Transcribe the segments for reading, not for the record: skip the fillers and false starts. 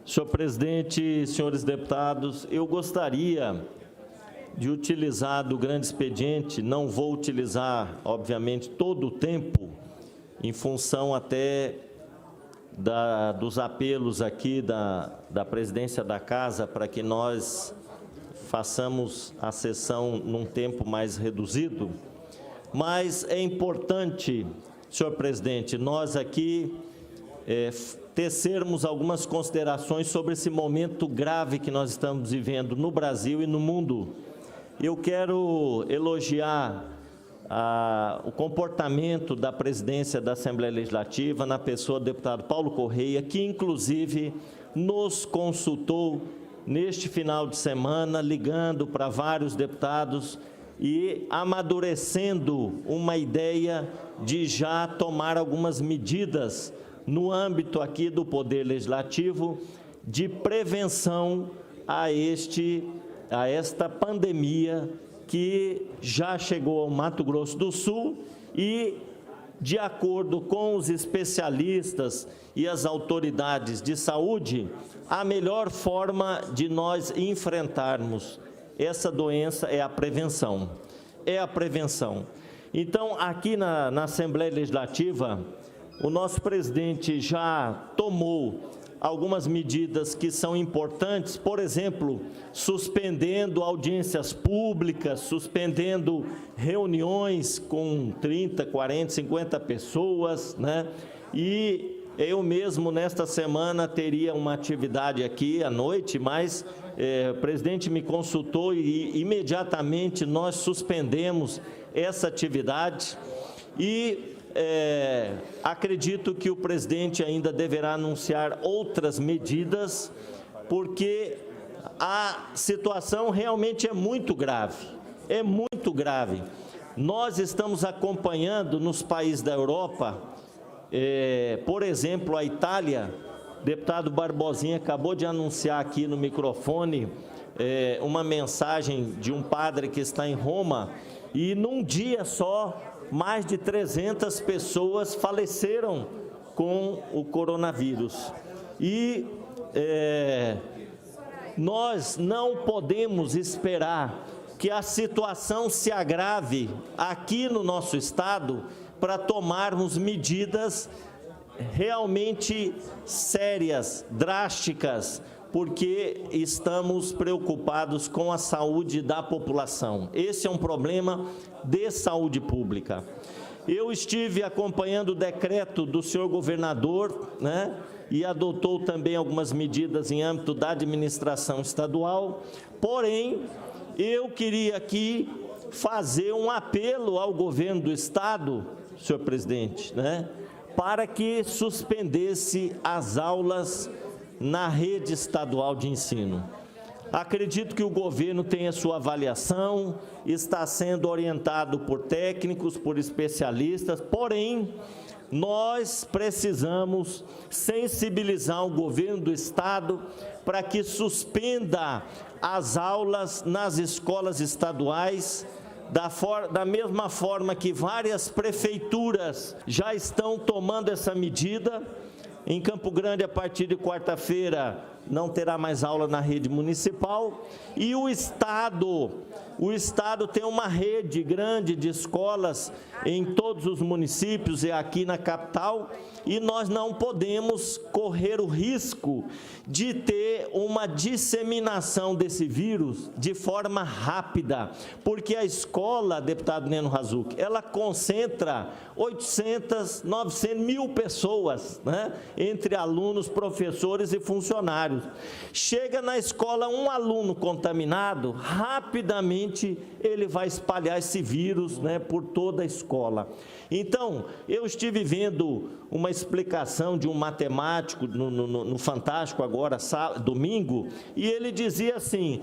Senhor presidente, senhores deputados, eu gostaria de utilizar do grande expediente, não vou utilizar, obviamente, todo o tempo, em função até dos apelos aqui da presidência da Casa para que nós façamos a sessão num tempo mais reduzido, mas é importante, senhor presidente, nós aqui tecermos algumas considerações sobre esse momento grave que nós estamos vivendo no Brasil e no mundo. Eu quero elogiar o comportamento da presidência da Assembleia Legislativa, na pessoa do deputado Paulo Correia, que inclusive nos consultou neste final de semana, ligando para vários deputados e amadurecendo uma ideia de já tomar algumas medidas no âmbito aqui do Poder Legislativo de prevenção a esta pandemia que já chegou ao Mato Grosso do Sul e, de acordo com os especialistas e as autoridades de saúde, a melhor forma de nós enfrentarmos essa doença é a prevenção. É a prevenção. Então, aqui na Assembleia Legislativa, o nosso presidente já tomou algumas medidas que são importantes, por exemplo, suspendendo audiências públicas, suspendendo reuniões com 30, 40, 50 pessoas, né? E eu mesmo, nesta semana, teria uma atividade aqui à noite, mas o presidente me consultou e imediatamente nós suspendemos essa atividade e acredito que o presidente ainda deverá anunciar outras medidas, porque a situação realmente é muito grave, Nós estamos acompanhando nos países da Europa, por exemplo, a Itália, o deputado Barbosinha acabou de anunciar aqui no microfone uma mensagem de um padre que está em Roma, e num dia só, mais de 300 pessoas faleceram com o coronavírus. E nós não podemos esperar que a situação se agrave aqui no nosso estado para tomarmos medidas realmente sérias, drásticas, porque estamos preocupados com a saúde da população. Esse é um problema de saúde pública. Eu estive acompanhando o decreto do senhor governador, né, e adotou também algumas medidas em âmbito da administração estadual, porém, eu queria aqui fazer um apelo ao governo do estado, senhor presidente, né, para que suspendesse as aulas na rede estadual de ensino. Acredito que o governo tem a sua avaliação, está sendo orientado por técnicos, por especialistas, porém, nós precisamos sensibilizar o governo do estado para que suspenda as aulas nas escolas estaduais, da mesma forma que várias prefeituras já estão tomando essa medida. Em Campo Grande, a partir de quarta-feira, não terá mais aula na rede municipal, e o Estado tem uma rede grande de escolas em todos os municípios e aqui na capital, e nós não podemos correr o risco de ter uma disseminação desse vírus de forma rápida, porque a escola, deputado Neno Razuc, ela concentra 800, 900 mil pessoas, né, entre alunos, professores e funcionários. Chega na escola um aluno contaminado, rapidamente ele vai espalhar esse vírus, né, por toda a escola. Então, eu estive vendo uma explicação de um matemático no Fantástico agora, domingo, e ele dizia assim,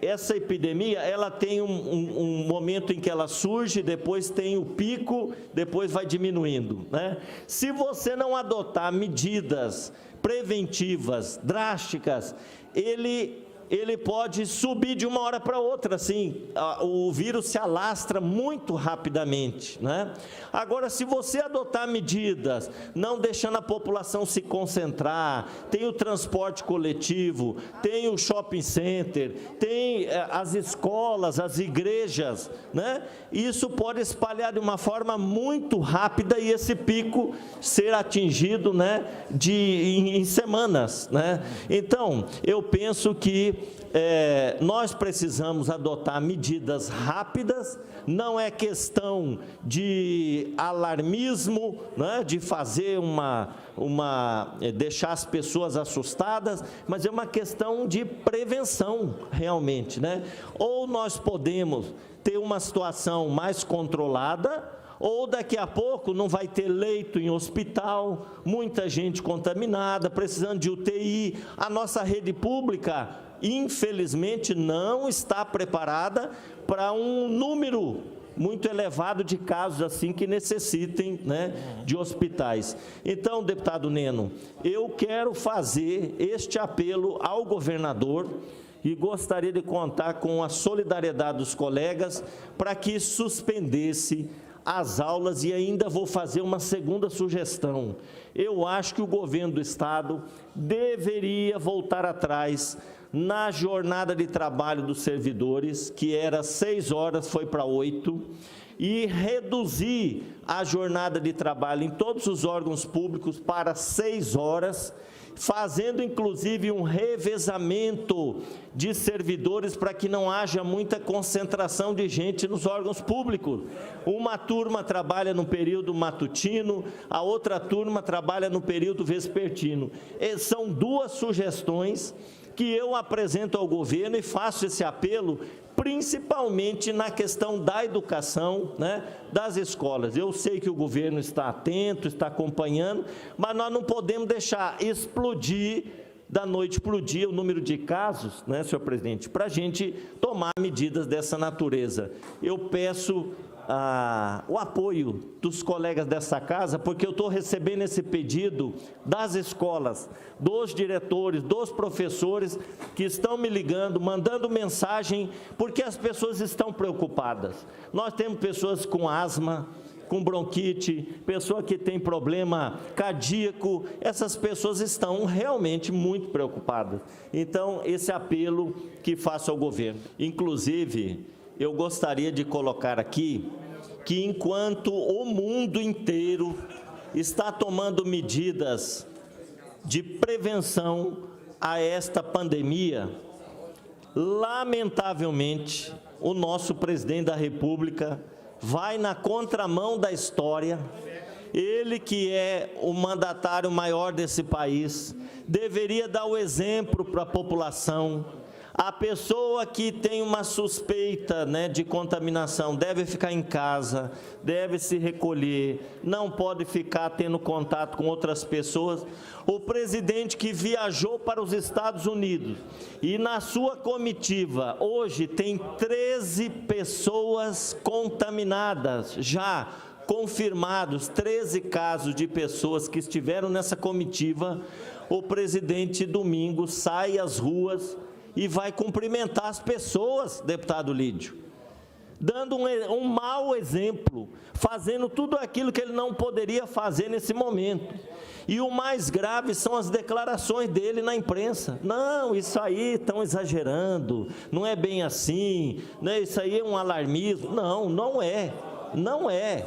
essa epidemia, ela tem um momento em que ela surge, depois tem o pico, depois vai diminuindo, né? Se você não adotar medidas preventivas, drásticas, ele pode subir de uma hora para outra, assim, o vírus se alastra muito rapidamente, né? Agora, se você adotar medidas, não deixando a população se concentrar, tem o transporte coletivo, tem o shopping center, tem as escolas, as igrejas, né? Isso pode espalhar de uma forma muito rápida e esse pico ser atingido, né, em semanas, né? Então, eu penso que nós precisamos adotar medidas rápidas, não é questão de alarmismo, né, de fazer deixar as pessoas assustadas, mas é uma questão de prevenção, realmente, né? Ou nós podemos ter uma situação mais controlada, ou daqui a pouco não vai ter leito em hospital, muita gente contaminada, precisando de UTI. A nossa rede pública, infelizmente, não está preparada para um número muito elevado de casos assim que necessitem, né, de hospitais. Então, deputado Neno, eu quero fazer este apelo ao governador e gostaria de contar com a solidariedade dos colegas para que suspendesse as aulas, e ainda vou fazer uma segunda sugestão. Eu acho que o governo do Estado deveria voltar atrás na jornada de trabalho dos servidores, que era 6 horas, foi para 8, e reduzir a jornada de trabalho em todos os órgãos públicos para 6 horas, fazendo inclusive um revezamento de servidores para que não haja muita concentração de gente nos órgãos públicos. Uma turma trabalha no período matutino, a outra turma trabalha no período vespertino. São duas sugestões que eu apresento ao governo e faço esse apelo, principalmente na questão da educação, né, das escolas. Eu sei que o governo está atento, está acompanhando, mas nós não podemos deixar explodir, da noite para o dia, o número de casos, né, senhor presidente, para a gente tomar medidas dessa natureza. Eu peço o apoio dos colegas dessa casa, porque eu estou recebendo esse pedido das escolas, dos diretores, dos professores, que estão me ligando, mandando mensagem, porque as pessoas estão preocupadas. Nós temos pessoas com asma, com bronquite, pessoa que tem problema cardíaco, essas pessoas estão realmente muito preocupadas. Então, esse apelo que faço ao governo. Inclusive, eu gostaria de colocar aqui que enquanto o mundo inteiro está tomando medidas de prevenção a esta pandemia, lamentavelmente, o nosso presidente da República vai na contramão da história. Ele, que é o mandatário maior desse país, deveria dar o exemplo para a população. A pessoa que tem uma suspeita, né, de contaminação deve ficar em casa, deve se recolher, não pode ficar tendo contato com outras pessoas. O presidente que viajou para os Estados Unidos e na sua comitiva hoje tem 13 pessoas contaminadas, já confirmados 13 casos de pessoas que estiveram nessa comitiva. O presidente domingo sai às ruas e vai cumprimentar as pessoas, deputado Lídio, dando um mau exemplo, fazendo tudo aquilo que ele não poderia fazer nesse momento. E o mais grave são as declarações dele na imprensa. Não, isso aí estão exagerando, não é bem assim, né? Isso aí é um alarmismo. Não, não é, não é.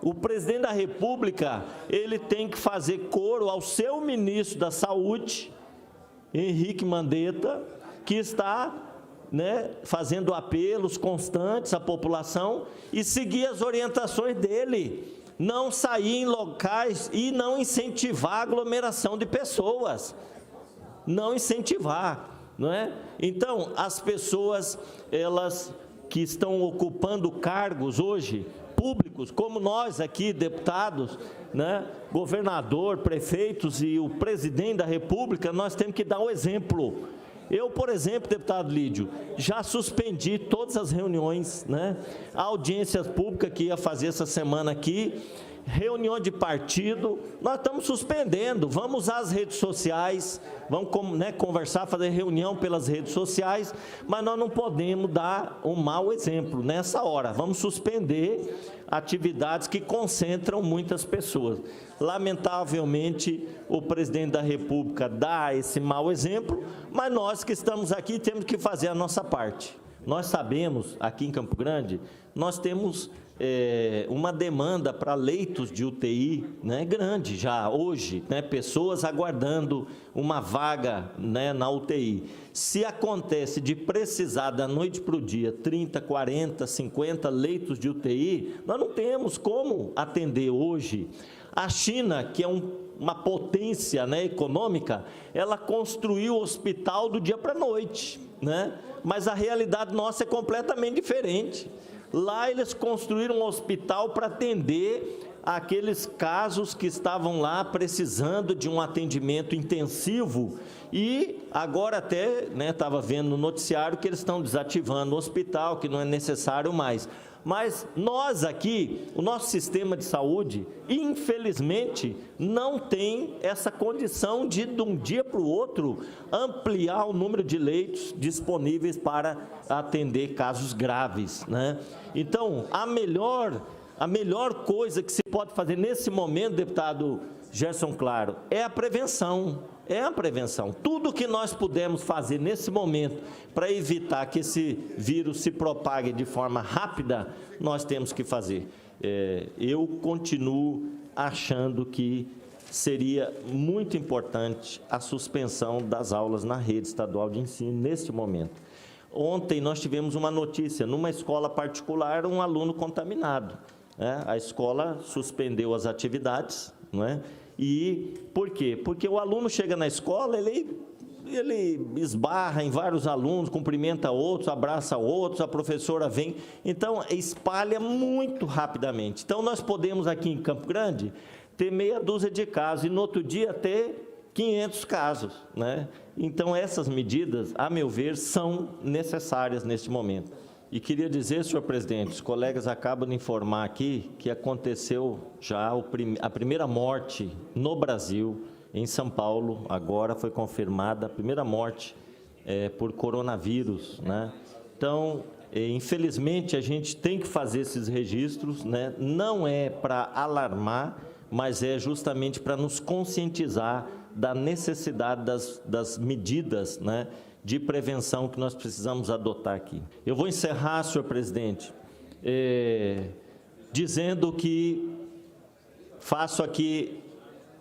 O presidente da República, ele tem que fazer coro ao seu ministro da Saúde, Henrique Mandetta, que está, né, fazendo apelos constantes à população e seguir as orientações dele, não sair em locais e não incentivar a aglomeração de pessoas, não incentivar, não é? Então, as pessoas, elas que estão ocupando cargos hoje, públicos, como nós aqui, deputados, né, governador, prefeitos e o presidente da República, nós temos que dar o exemplo. Eu, por exemplo, deputado Lídio, já suspendi todas as reuniões, né, audiências públicas que ia fazer essa semana aqui, reunião de partido, nós estamos suspendendo, vamos usar as redes sociais, vamos conversar, fazer reunião pelas redes sociais, mas nós não podemos dar um mau exemplo nessa hora, vamos suspender atividades que concentram muitas pessoas. Lamentavelmente, o presidente da República dá esse mau exemplo, mas nós que estamos aqui temos que fazer a nossa parte. Nós sabemos, aqui em Campo Grande, nós temos uma demanda para leitos de UTI, né, grande já hoje, né, pessoas aguardando uma vaga, né, na UTI. Se acontece de precisar da noite para o dia 30, 40, 50 leitos de UTI, nós não temos como atender hoje. A China, que é uma potência, né, econômica, ela construiu o hospital do dia para a noite, né? Mas a realidade nossa é completamente diferente. Lá eles construíram um hospital para atender aqueles casos que estavam lá precisando de um atendimento intensivo e agora até, né, estava vendo no noticiário que eles estão desativando o hospital, que não é necessário mais. Mas nós aqui, o nosso sistema de saúde, infelizmente, não tem essa condição de um dia para o outro, ampliar o número de leitos disponíveis para atender casos graves, né? Então, a melhor coisa que se pode fazer nesse momento, deputado Gerson Claro, é a prevenção. É a prevenção. Tudo que nós pudermos fazer nesse momento para evitar que esse vírus se propague de forma rápida, nós temos que fazer. Eu continuo achando que seria muito importante a suspensão das aulas na rede estadual de ensino neste momento. Ontem nós tivemos uma notícia, numa escola particular, um aluno contaminado, né? A escola suspendeu as atividades, não é? E por quê? Porque o aluno chega na escola, ele esbarra em vários alunos, cumprimenta outros, abraça outros, a professora vem, então espalha muito rapidamente. Então nós podemos aqui em Campo Grande ter meia dúzia de casos e no outro dia ter 500 casos, né? Então essas medidas, a meu ver, são necessárias neste momento. E queria dizer, senhor presidente, os colegas acabam de informar aqui que aconteceu já a primeira morte no Brasil, em São Paulo, agora foi confirmada a primeira morte por coronavírus, né? Então, infelizmente, a gente tem que fazer esses registros, né? Não é para alarmar, mas é justamente para nos conscientizar da necessidade das medidas, né, de prevenção que nós precisamos adotar aqui. Eu vou encerrar, senhor presidente, dizendo que faço aqui,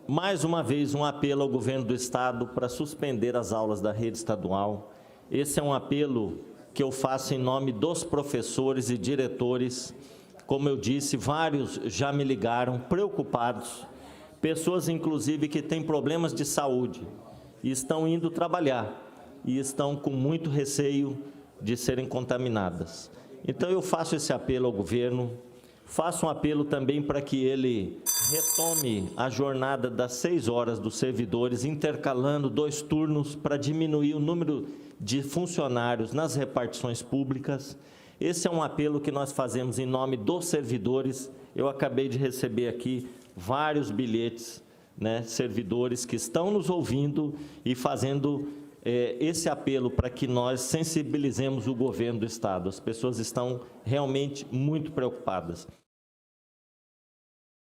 mais uma vez, um apelo ao governo do Estado para suspender as aulas da rede estadual. Esse é um apelo que eu faço em nome dos professores e diretores. Como eu disse, vários já me ligaram, preocupados, pessoas, inclusive, que têm problemas de saúde e estão indo trabalhar e estão com muito receio de serem contaminadas. Então, eu faço esse apelo ao governo, faço um apelo também para que ele retome a jornada das 6 horas dos servidores, intercalando 2 turnos para diminuir o número de funcionários nas repartições públicas. Esse é um apelo que nós fazemos em nome dos servidores. Eu acabei de receber aqui vários bilhetes, né, servidores que estão nos ouvindo e fazendo esse apelo para que nós sensibilizemos o governo do Estado. As pessoas estão realmente muito preocupadas.